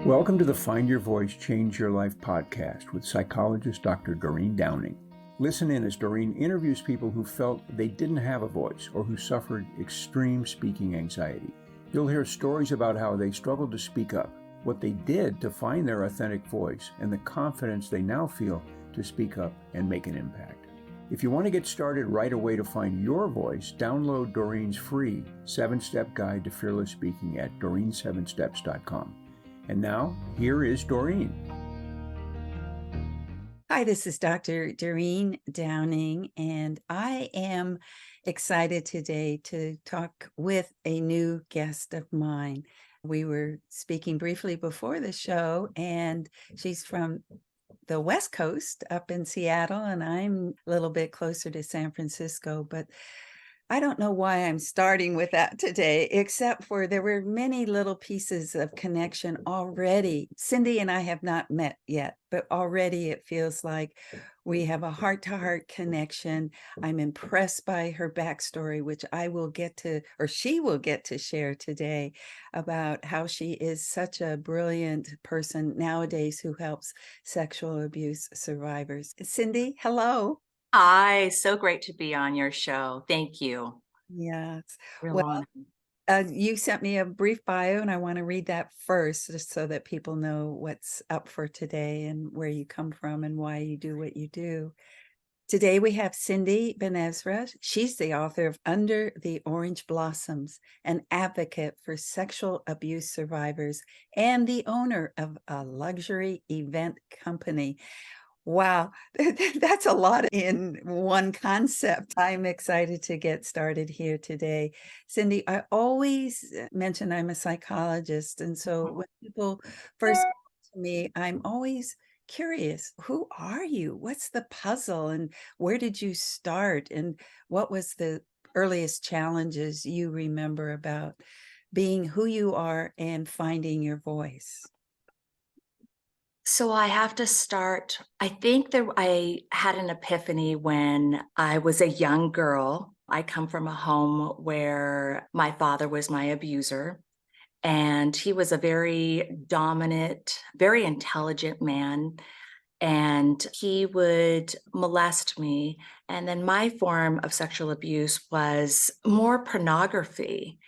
Welcome to the Find Your Voice, Change Your Life podcast with psychologist Dr. Doreen Downing. Listen in as Doreen interviews people who felt they didn't have a voice or who suffered extreme speaking anxiety. You'll hear stories about how they struggled to speak up, what they did to find their authentic voice, and the confidence they now feel to speak up and make an impact. If you want to get started right away to find your voice, download Doreen's free 7-step guide to fearless speaking at doreen7steps.com. And now, here is Doreen. Hi, this is Dr. Doreen Downing, and I am excited today to talk with a new guest of mine. We were speaking briefly before the show, and she's from the West Coast up in Seattle, and I'm a little bit closer to San Francisco, but I don't know why I'm starting with that today, except for there were many little pieces of connection already. Cindy and I have not met yet, but already it feels like we have a heart-to-heart connection. I'm impressed by her backstory, which I will get to, or she will get to share today, about how she is such a brilliant person nowadays who helps sexual abuse survivors. Cindy, hello. Hi, so great to be on your show. Thank you. Yes. Real Well, honor. you sent me a brief bio, and I want to read that first, just so that people know what's up for today and where you come from and why you do what you do. Today we have Cindy Benezra. She's the author of Under the Orange Blossoms, an advocate for sexual abuse survivors, and the owner of a luxury event company. Wow, that's a lot in one concept. I'm excited to get started here today. Cindy, I always mention I'm a psychologist, and so when people first come to me, I'm always curious, who are you? What's the puzzle, and where did you start, and what was the earliest challenges you remember about being who you are and finding your voice? So I have to start. I think that I had an epiphany when I was a young girl. I come from a home where my father was my abuser, and he was a very dominant, very intelligent man. And he would molest me. And then my form of sexual abuse was more pornography,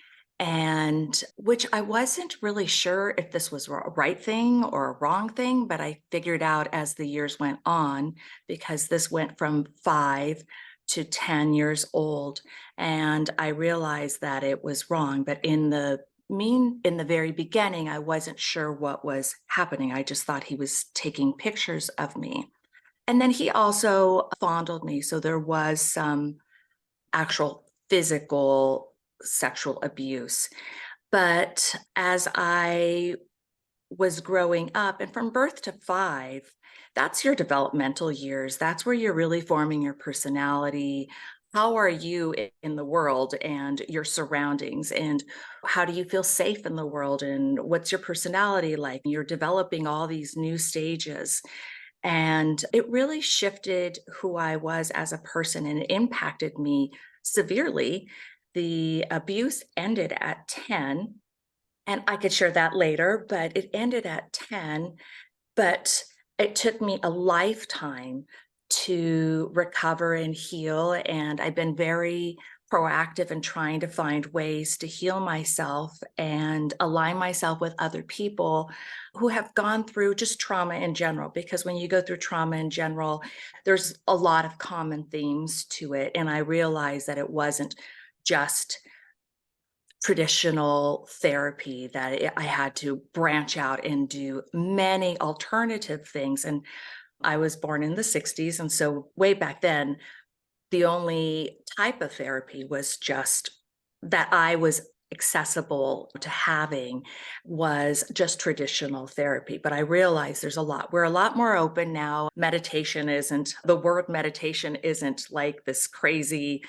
and which I wasn't really sure if this was a right thing or a wrong thing, but I figured out as the years went on, because this went from 5 to 10 years old. And I realized that it was wrong. But in the very beginning, I wasn't sure what was happening. I just thought he was taking pictures of me. And then he also fondled me. So there was some actual physical sexual abuse. But as I was growing up, and from birth to 5, that's your developmental years. That's where you're really forming your personality. How are you in the world and your surroundings? And how do you feel safe in the world? And what's your personality like? You're developing all these new stages. And it really shifted who I was as a person, and it impacted me severely. The abuse ended at 10, and I could share that later, but it ended at 10. But it took me a lifetime to recover and heal. And I've been very proactive in trying to find ways to heal myself and align myself with other people who have gone through just trauma in general. Because when you go through trauma in general, there's a lot of common themes to it. And I realized that it wasn't just traditional therapy, that I had to branch out and do many alternative things. And I was born in the 60s. And so way back then, the only type of therapy was just that I was accessible to having was just traditional therapy. But I realized we're a lot more open now. The word meditation isn't like this crazy,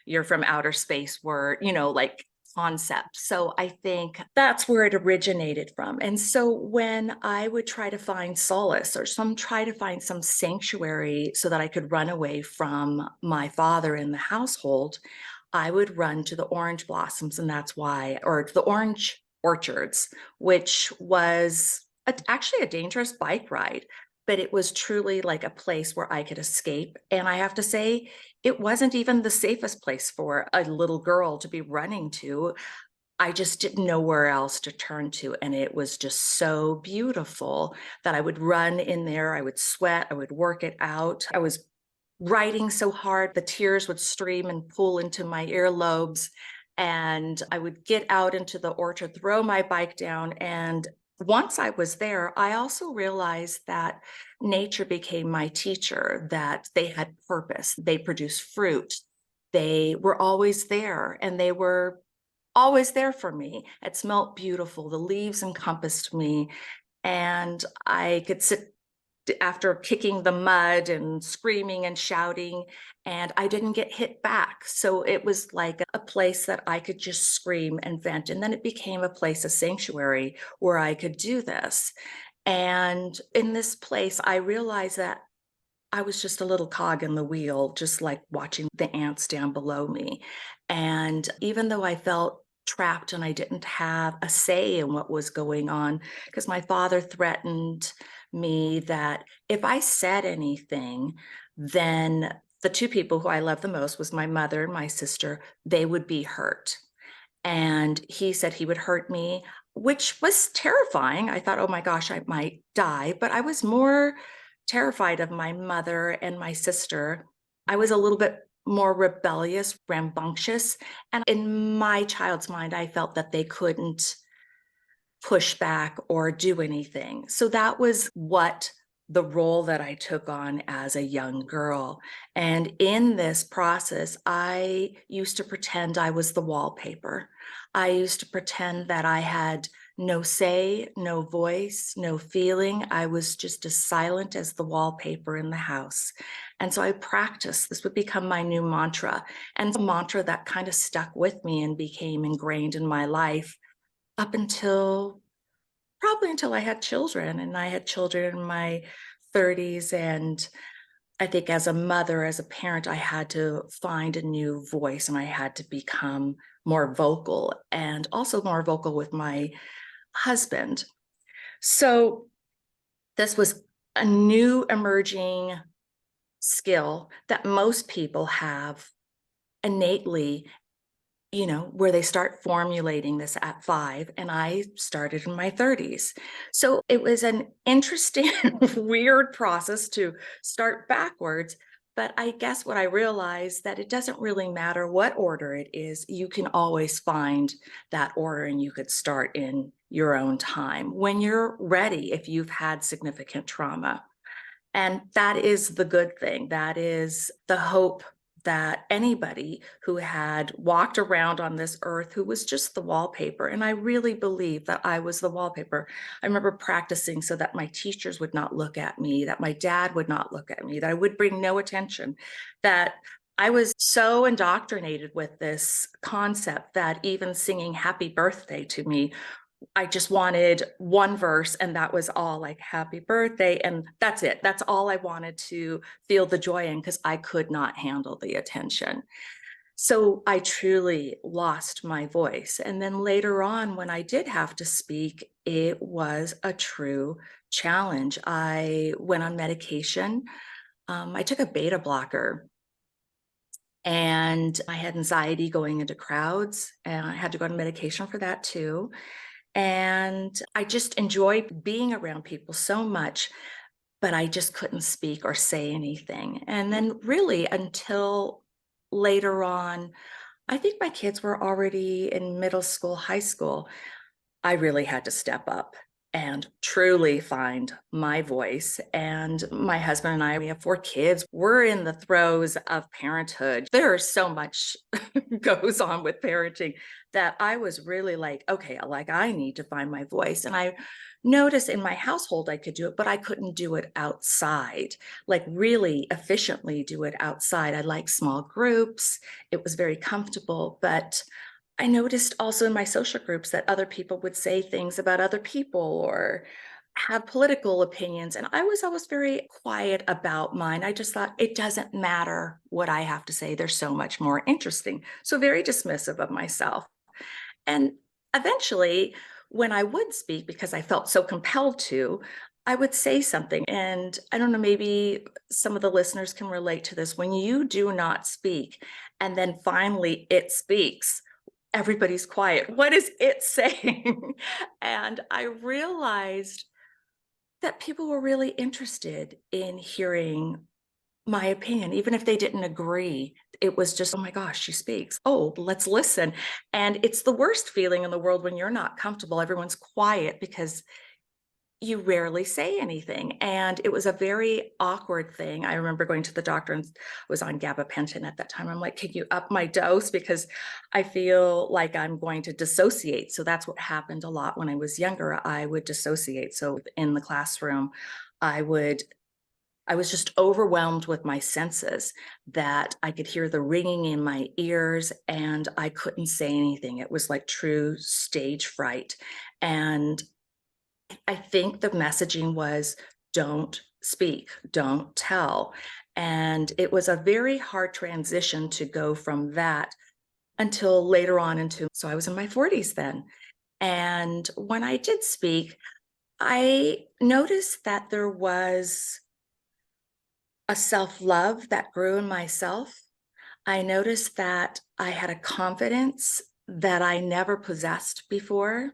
you're from outer space word, like concept. So I think that's where it originated from. And so when I would try to find solace or try to find some sanctuary so that I could run away from my father in the household, I would run to the orange blossoms, and or the orange orchards, which was actually a dangerous bike ride, but it was truly like a place where I could escape. And I have to say, it wasn't even the safest place for a little girl to be running to. I just didn't know where else to turn to. And it was just so beautiful that I would run in there. I would sweat. I would work it out. I was writing so hard, the tears would stream and pool into my earlobes. And I would get out into the orchard, throw my bike down. And once I was there, I also realized that nature became my teacher, that they had purpose. They produced fruit. They were always there, and they were always there for me. It smelled beautiful. The leaves encompassed me, and I could sit after kicking the mud and screaming and shouting, and I didn't get hit back. So it was like a place that I could just scream and vent. And then it became a place of sanctuary where I could do this. And in this place, I realized that I was just a little cog in the wheel, just like watching the ants down below me. And even though I felt trapped and I didn't have a say in what was going on, because my father threatened me that if I said anything, then the two people who I love the most was my mother and my sister, they would be hurt. And he said he would hurt me, which was terrifying. I thought, oh my gosh, I might die. But I was more terrified of my mother and my sister. I was a little bit more rebellious, rambunctious. And in my child's mind, I felt that they couldn't push back or do anything. So that was what the role that I took on as a young girl. And in this process, I used to pretend I was the wallpaper. I used to pretend that I had no say, no voice, no feeling. I was just as silent as the wallpaper in the house. And so I practiced. This would become my new mantra, and a mantra that kind of stuck with me and became ingrained in my life up until probably until I had children. And I had children in my 30s. And I think as a mother, as a parent, I had to find a new voice, and I had to become more vocal, and also more vocal with my husband. So this was a new emerging skill that most people have innately, where they start formulating this at 5, and I started in my 30s. So it was an interesting, weird process to start backwards. But I guess what I realized that it doesn't really matter what order it is, you can always find that order, and you could start in your own time when you're ready, if you've had significant trauma. And that is the good thing. That is the hope that anybody who had walked around on this earth who was just the wallpaper, and I really believe that I was the wallpaper. I remember practicing so that my teachers would not look at me, that my dad would not look at me, that I would bring no attention, that I was so indoctrinated with this concept that even singing happy birthday to me, I just wanted one verse, and that was all, like happy birthday. And that's it. That's all I wanted to feel the joy in, because I could not handle the attention. So I truly lost my voice. And then later on, when I did have to speak, it was a true challenge. I went on medication. I took a beta blocker, and I had anxiety going into crowds, and I had to go on medication for that too. And I just enjoyed being around people so much, but I just couldn't speak or say anything. And then really until later on, I think my kids were already in middle school, high school, I really had to step up and truly find my voice. And my husband and I, we have 4 kids. We're in the throes of parenthood. There's so much goes on with parenting that I was really like, okay, like I need to find my voice. And I noticed in my household I could do it, but I couldn't do it outside, like really efficiently do it outside. I like small groups. It was very comfortable, but I noticed also in my social groups that other people would say things about other people or have political opinions. And I was always very quiet about mine. I just thought it doesn't matter what I have to say. There's so much more interesting. So very dismissive of myself. And eventually, when I would speak, because I felt so compelled to, I would say something. And I don't know, maybe some of the listeners can relate to this. When you do not speak and then finally it speaks, everybody's quiet. What is it saying? And I realized that people were really interested in hearing my opinion, even if they didn't agree. It was just, oh my gosh, she speaks. Oh, let's listen. And it's the worst feeling in the world when you're not comfortable. Everyone's quiet because you rarely say anything. And it was a very awkward thing. I remember going to the doctor and was on gabapentin at that time. I'm like, can you up my dose? Because I feel like I'm going to dissociate. So that's what happened a lot when I was younger. I would dissociate. So in the classroom, I was just overwhelmed with my senses, that I could hear the ringing in my ears and I couldn't say anything. It was like true stage fright. And I think the messaging was, don't speak, don't tell. And it was a very hard transition to go from that until later on into, so I was in my 40s then. And when I did speak, I noticed that there was a self-love that grew in myself. I noticed that I had a confidence that I never possessed before.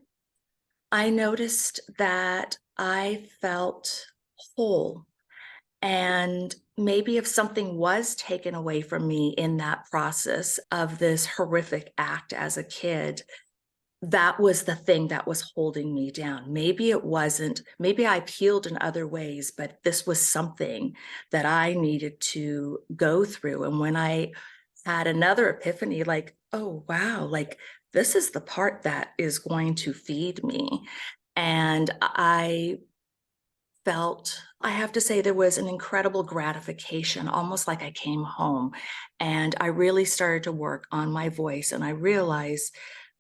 I noticed that I felt whole. And maybe if something was taken away from me in that process of this horrific act as a kid, that was the thing that was holding me down. Maybe it wasn't, maybe I healed in other ways, but this was something that I needed to go through. And when I had another epiphany, like, oh, wow, like this is the part that is going to feed me. And I felt, I have to say, there was an incredible gratification, almost like I came home. And I really started to work on my voice. And I realized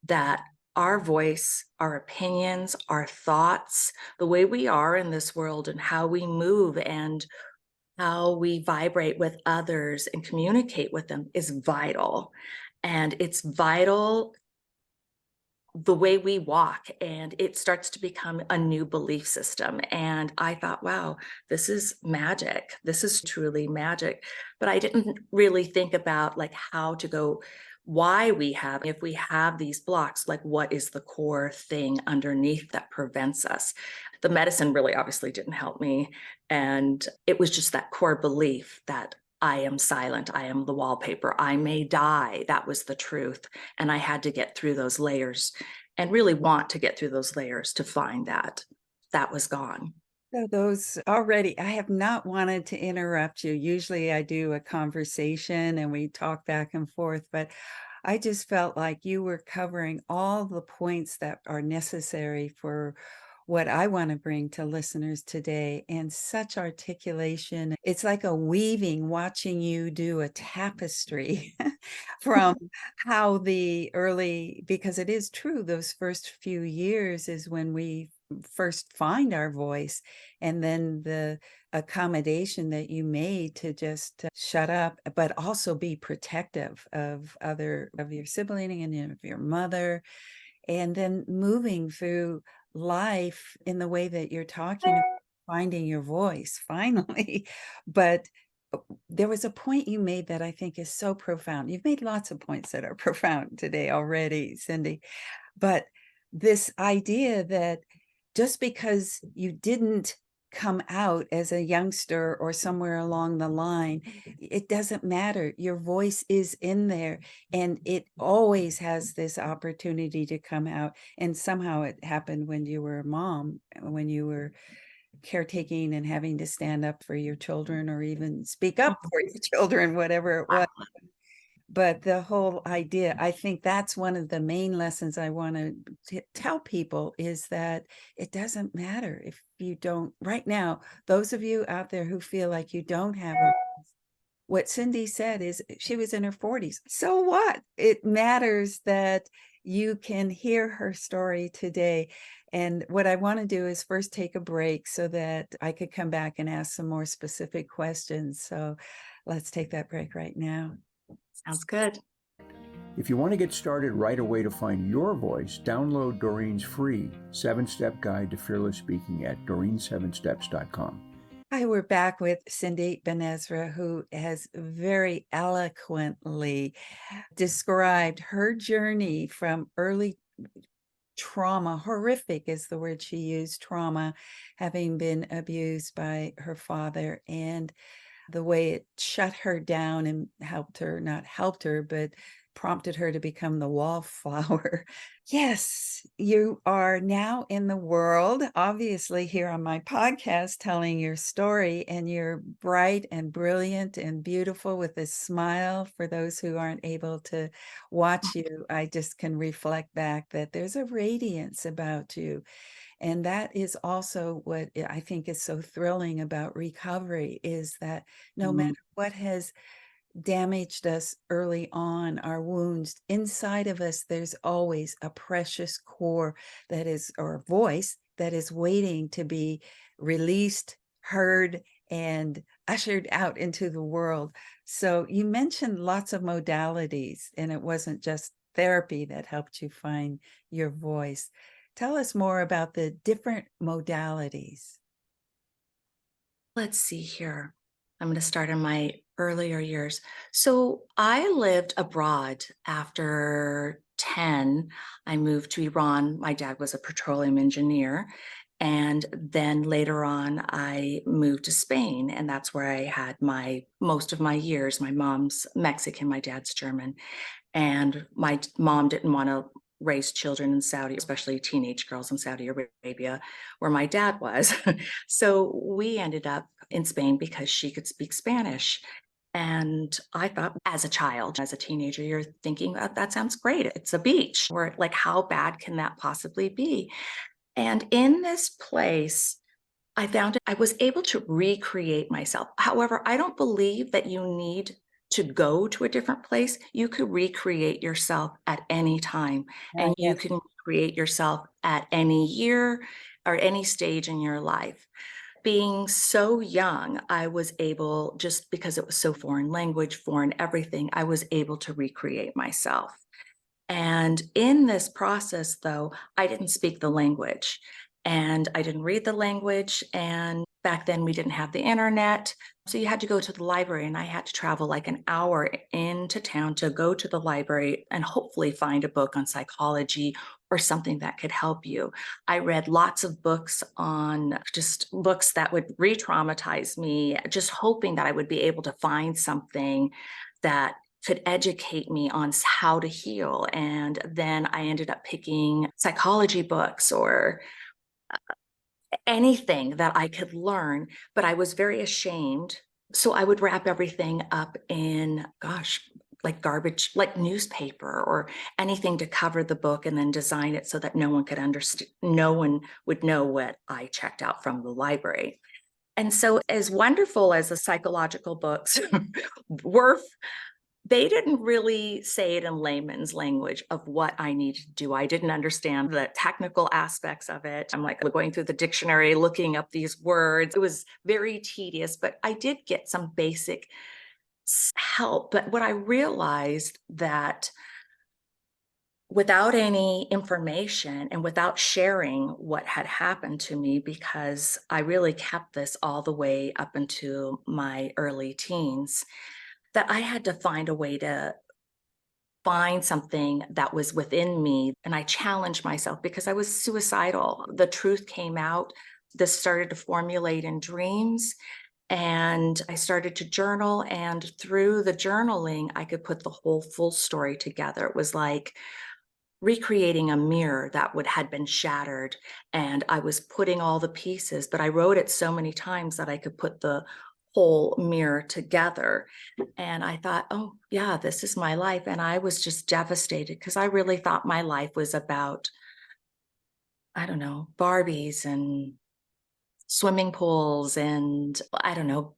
that our voice, our opinions, our thoughts, the way we are in this world and how we move and how we vibrate with others and communicate with them is vital. And it's vital the way we walk, and it starts to become a new belief system. And I thought, wow, this is magic. This is truly magic. But I didn't really think about like how to go, why we have, if we have these blocks, like what is the core thing underneath that prevents us? The medicine really obviously didn't help me. And it was just that core belief that I am silent. I am the wallpaper. I may die. That was the truth. And I had to get through those layers and really want to get through those layers to find that that was gone. So those already, I have not wanted to interrupt you. Usually I do a conversation and we talk back and forth, but I just felt like you were covering all the points that are necessary for what I want to bring to listeners today, and such articulation. It's like a weaving, watching you do a tapestry from how the early, because it is true, those first few years is when we first find our voice, and then the accommodation that you made to just shut up, but also be protective of your sibling and of your mother, and then moving through life in the way that you're talking about, finding your voice finally. But there was a point you made that I think is so profound. You've made lots of points that are profound today already, Cindy, but this idea that just because you didn't come out as a youngster or somewhere along the line, it doesn't matter. Your voice is in there, and it always has this opportunity to come out. And somehow it happened when you were a mom, when you were caretaking and having to stand up for your children or even speak up for your children, whatever it was. But the whole idea, I think that's one of the main lessons I want to tell people, is that it doesn't matter if you don't, right now, those of you out there who feel like you don't have what Cindy said is she was in her 40s. So what? It matters that you can hear her story today. And what I want to do is first take a break so that I could come back and ask some more specific questions. So let's take that break right now. Sounds good. If you want to get started right away to find your voice, download Doreen's free 7-step guide to fearless speaking at doreen7steps.com. Hi, we're back with Cindy Benezra, who has very eloquently described her journey from early trauma. Horrific is the word she used, trauma, having been abused by her father, and the way it shut her down and not helped her, but prompted her to become the wallflower. Yes, you are now in the world, obviously here on my podcast, telling your story, and you're bright and brilliant and beautiful with a smile. For those who aren't able to watch you, I just can reflect back that there's a radiance about you. And that is also what I think is so thrilling about recovery, is that no matter what has damaged us early on, our wounds, inside of us, there's always a precious core that is, or a voice that is waiting to be released, heard, and ushered out into the world. So you mentioned lots of modalities, and it wasn't just therapy that helped you find your voice. Tell us more about the different modalities. Let's see here. I'm going to start in my earlier years. So I lived abroad after 10. I moved to Iran. My dad was a petroleum engineer. And then later on, I moved to Spain. And that's where I had most of my years. My mom's Mexican, my dad's German. And my mom didn't want to raise children in Saudi, especially teenage girls in Saudi Arabia, where my dad was. So we ended up in Spain because she could speak Spanish. And I thought, as a child, as a teenager, you're thinking, that sounds great. It's a beach. Or like, how bad can that possibly be? And in this place, I found I was able to recreate myself. However, I don't believe that you need to go to a different place. You could recreate yourself at any time, and you Yes. can create yourself at any year or any stage in your life. Being so young, I was able, just because it was so foreign language, foreign everything, I was able to recreate myself. And in this process, though, I didn't speak the language and I didn't read the language. And back then we didn't have the internet. So you had to go to the library, and I had to travel like an hour into town to go to the library and hopefully find a book on psychology or something that could help you. I read lots of books on just books that would re-traumatize me, just hoping that I would be able to find something that could educate me on how to heal. And then I ended up picking psychology books or anything that I could learn, but I was very ashamed. So I would wrap everything up in, like garbage, like newspaper or anything to cover the book, and then design it so that no one could understand, no one would know what I checked out from the library. And so, as wonderful as the psychological books were, they didn't really say it in layman's language of what I needed to do. I didn't understand the technical aspects of it. I'm like going through the dictionary, looking up these words. It was very tedious, but I did get some basic help. But what I realized that without any information and without sharing what had happened to me, because I really kept this all the way up into my early teens, that I had to find a way to find something that was within me. And I challenged myself because I was suicidal. The truth came out. This started to formulate in dreams. And I started to journal. And through the journaling, I could put the whole full story together. It was like recreating a mirror that had been shattered. And I was putting all the pieces, but I wrote it so many times that I could put the whole mirror together. And I thought, oh yeah, this is my life. And I was just devastated because I really thought my life was about, I don't know, Barbies and swimming pools and I don't know,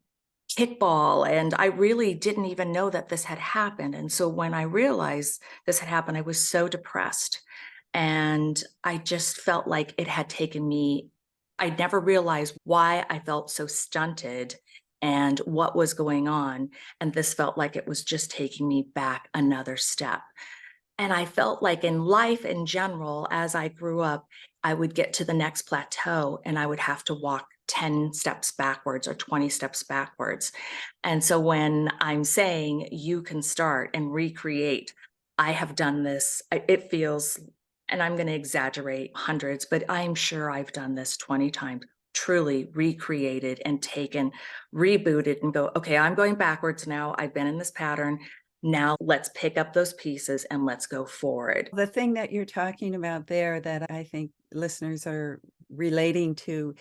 kickball. And I really didn't even know that this had happened. And so when I realized this had happened, I was so depressed. And I just felt like it had taken me, I never realized why I felt so stunted and what was going on. And this felt like it was just taking me back another step. And I felt like in life in general, as I grew up, I would get to the next plateau and I would have to walk 10 steps backwards or 20 steps backwards. And so when I'm saying you can start and recreate, I have done this, it feels, and I'm going to exaggerate hundreds, but I'm sure I've done this 20 times, truly recreated and taken, rebooted and go, okay, I'm going backwards now. I've been in this pattern. Now let's pick up those pieces and let's go forward. The thing that you're talking about there that I think listeners are relating to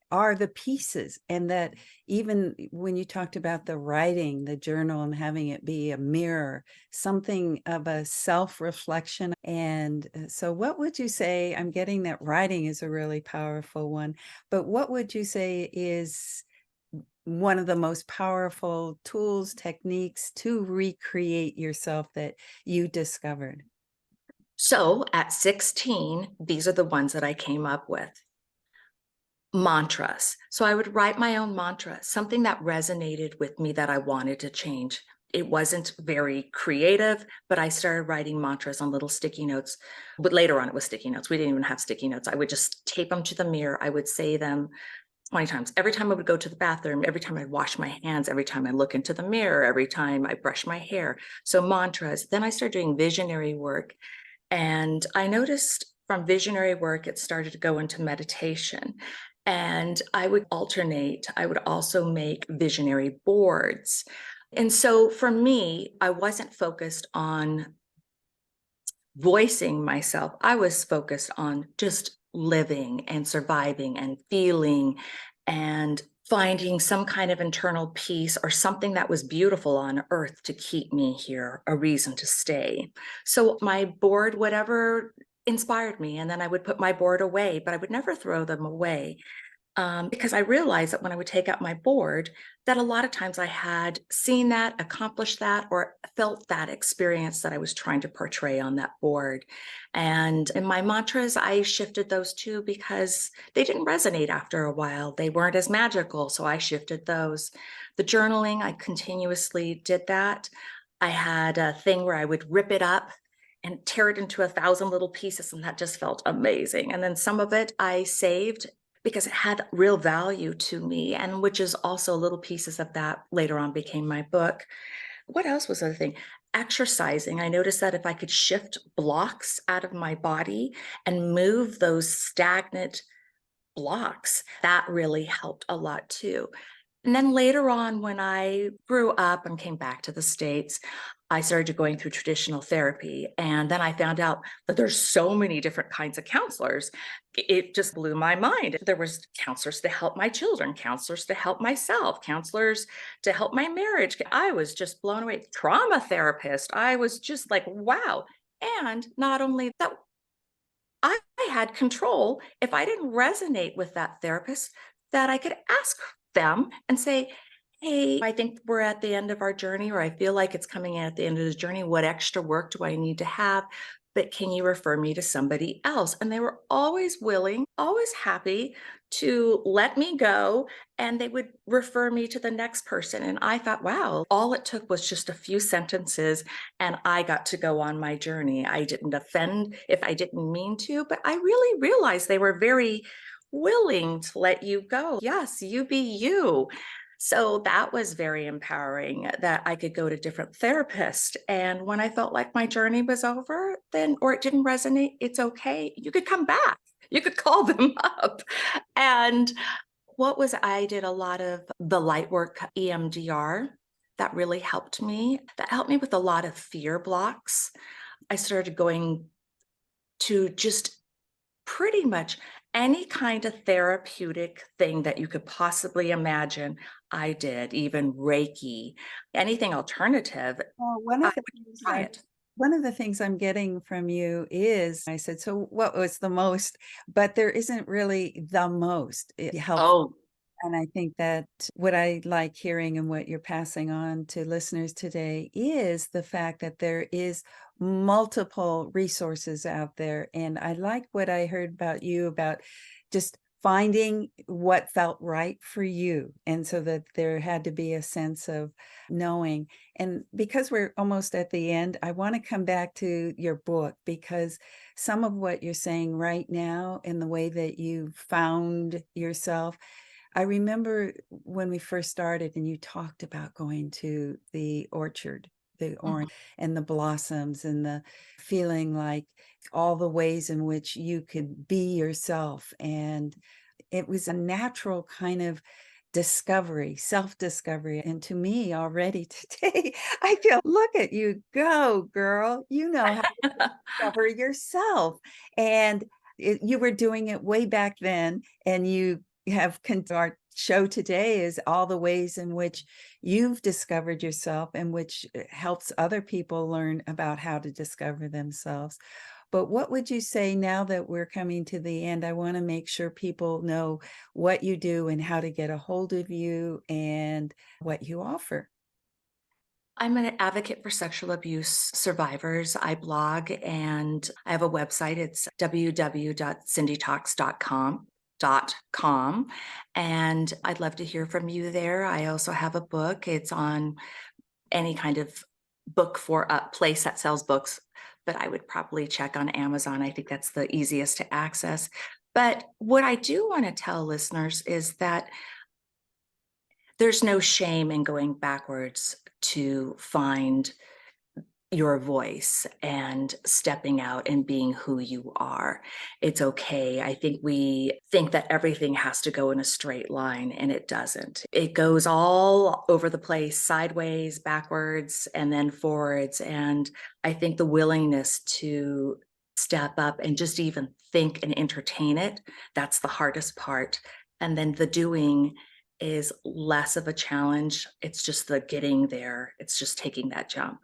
are the pieces. And that even when you talked about the writing, the journal, and having it be a mirror, something of a self-reflection. And so what would you say, I'm getting that writing is a really powerful one, but what would you say is one of the most powerful tools, techniques to recreate yourself that you discovered? So at 16, these are the ones that I came up with. Mantras. So I would write my own mantra, something that resonated with me that I wanted to change. It wasn't very creative, but I started writing mantras on little sticky notes. But later on, it was sticky notes. We didn't even have sticky notes. I would just tape them to the mirror. I would say them 20 times. Every time I would go to the bathroom, every time I'd wash my hands, every time I look into the mirror, every time I brush my hair. So mantras. Then I started doing visionary work. And I noticed from visionary work, it started to go into meditation. And I would alternate. I would also make visionary boards. And so for me, I wasn't focused on voicing myself. I was focused on just living and surviving and feeling and finding some kind of internal peace or something that was beautiful on earth to keep me here, a reason to stay. So my board, whatever inspired me, and then I would put my board away, but I would never throw them away. Because I realized that when I would take out my board, that a lot of times I had seen that, accomplished that, or felt that experience that I was trying to portray on that board. And in my mantras, I shifted those too because they didn't resonate after a while. They weren't as magical, so I shifted those. The journaling, I continuously did that. I had a thing where I would rip it up and tear it into 1,000 little pieces, and that just felt amazing. And then some of it I saved because it had real value to me, and which is also little pieces of that later on became my book. What else was the other thing? Exercising. I noticed that if I could shift blocks out of my body and move those stagnant blocks, that really helped a lot too. And then later on, when I grew up and came back to the States, I started going through traditional therapy. And then I found out that there's so many different kinds of counselors. It just blew my mind. There was counselors to help my children, counselors to help myself, counselors to help my marriage. I was just blown away. Trauma therapist. I was just like, wow. And not only that, I had control. If I didn't resonate with that therapist, that I could ask them and say, hey, I think we're at the end of our journey, or I feel like it's coming in at the end of the journey. What extra work do I need to have? But can you refer me to somebody else? And they were always willing, always happy to let me go. And they would refer me to the next person. And I thought, wow, all it took was just a few sentences and I got to go on my journey. I didn't offend if I didn't mean to, but I really realized they were very willing to let you go. Yes, you be you. So that was very empowering that I could go to different therapists. And when I felt like my journey was over, then, or it didn't resonate, it's okay. You could come back. You could call them up. And I did a lot of the light work, EMDR. That really helped me. That helped me with a lot of fear blocks. I started going to just pretty much any kind of therapeutic thing that you could possibly imagine. I did, even Reiki, anything alternative. Well, I would try it. one of the things I'm getting from you is, I said, so what was the most? But there isn't really the most. It helps. Oh, And I think that what I like hearing and what you're passing on to listeners today is the fact that there is multiple resources out there. And I like what I heard about you about just finding what felt right for you. And so that there had to be a sense of knowing. And because we're almost at the end, I want to come back to your book, because some of what you're saying right now and the way that you found yourself, I remember when we first started and you talked about going to the orchard, the orange and the blossoms, and the feeling like all the ways in which you could be yourself. And it was a natural kind of discovery, self-discovery. And to me already today, I feel, look at you go, girl. You know how to discover yourself. And you were doing it way back then. And you have our show today is all the ways in which you've discovered yourself, and which helps other people learn about how to discover themselves. But what would you say now that we're coming to the end? I want to make sure people know what you do and how to get a hold of you and what you offer. I'm an advocate for sexual abuse survivors. I blog and I have a website. It's www.cindytalks.com. And I'd love to hear from you there. I also have a book. It's on any kind of book for a place that sells books, but I would probably check on Amazon. I think that's the easiest to access. But what I do want to tell listeners is that there's no shame in going backwards to find your voice and stepping out and being who you are. It's okay. I think we think that everything has to go in a straight line, and it doesn't. It goes all over the place, sideways, backwards, and then forwards. And I think the willingness to step up and just even think and entertain it, that's the hardest part. And then the doing is less of a challenge. It's just the getting there. It's just taking that jump.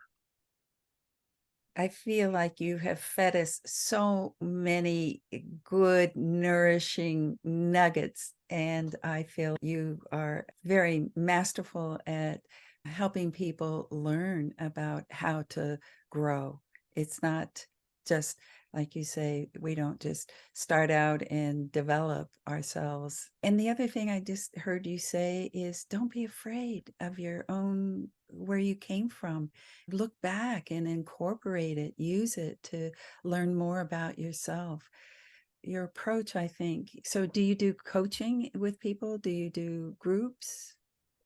I feel like you have fed us so many good, nourishing nuggets. And I feel you are very masterful at helping people learn about how to grow. It's not just, like you say, we don't just start out and develop ourselves. And the other thing I just heard you say is don't be afraid of your own, where you came from. Look back and incorporate it, use it to learn more about yourself. Your approach, I think. So do you do coaching with people? Do you do groups?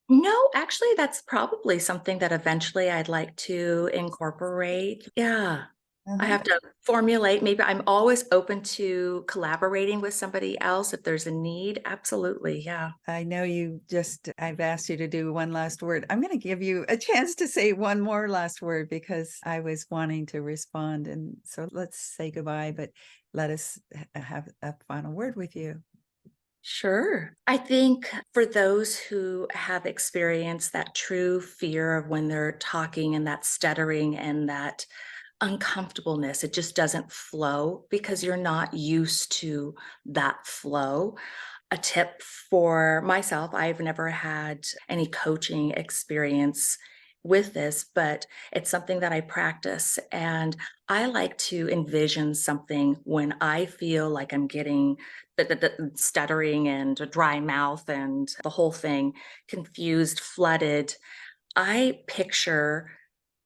No, actually, that's probably something that eventually I'd like to incorporate. Yeah. I Uh-huh. have to formulate. Maybe I'm always open to collaborating with somebody else if there's a need. Absolutely. Yeah. I know I've asked you to do one last word. I'm going to give you a chance to say one more last word because I was wanting to respond. And so let's say goodbye, but let us have a final word with you. Sure. I think for those who have experienced that true fear of when they're talking and that stuttering and that uncomfortableness, it just doesn't flow because you're not used to that flow. A tip for myself, I've never had any coaching experience with this, but it's something that I practice. And I like to envision something when I feel like I'm getting the stuttering and a dry mouth and the whole thing confused, flooded. I picture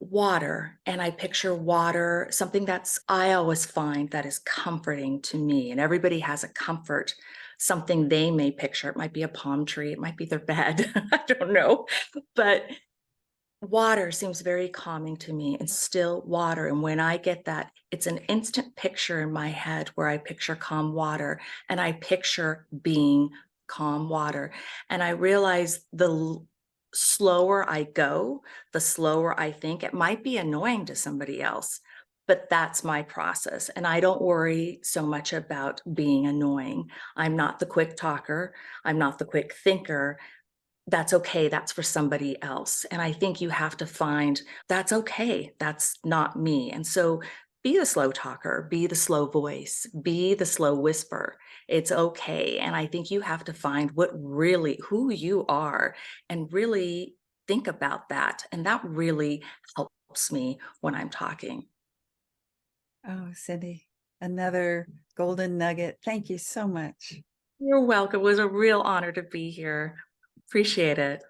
water, and I picture water, something I always find that is comforting to me. And everybody has a comfort, something they may picture. It might be a palm tree, it might be their bed. I don't know. But water seems very calming to me, and still water. And when I get that, it's an instant picture in my head where I picture calm water and I picture being calm water. And I realize slower I go, the slower I think. It might be annoying to somebody else, but that's my process. And I don't worry so much about being annoying. I'm not the quick talker, I'm not the quick thinker. That's okay. That's for somebody else. And I think you have to find that's okay. That's not me. And so be the slow talker, be the slow voice, be the slow whisper. It's okay. And I think you have to find who you are and really think about that. And that really helps me when I'm talking. Oh, Cindy, another golden nugget. Thank you so much. You're welcome. It was a real honor to be here. Appreciate it.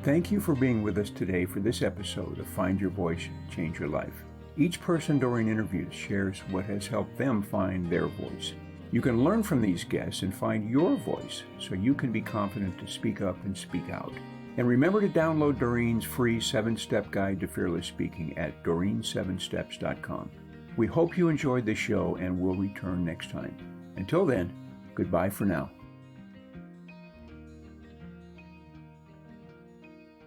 Thank you for being with us today for this episode of Find Your Voice, Change Your Life. Each person Doreen interviews shares what has helped them find their voice. You can learn from these guests and find your voice so you can be confident to speak up and speak out. And remember to download Doreen's free 7-step guide to fearless speaking at doreen7steps.com. We hope you enjoyed the show and will return next time. Until then, goodbye for now.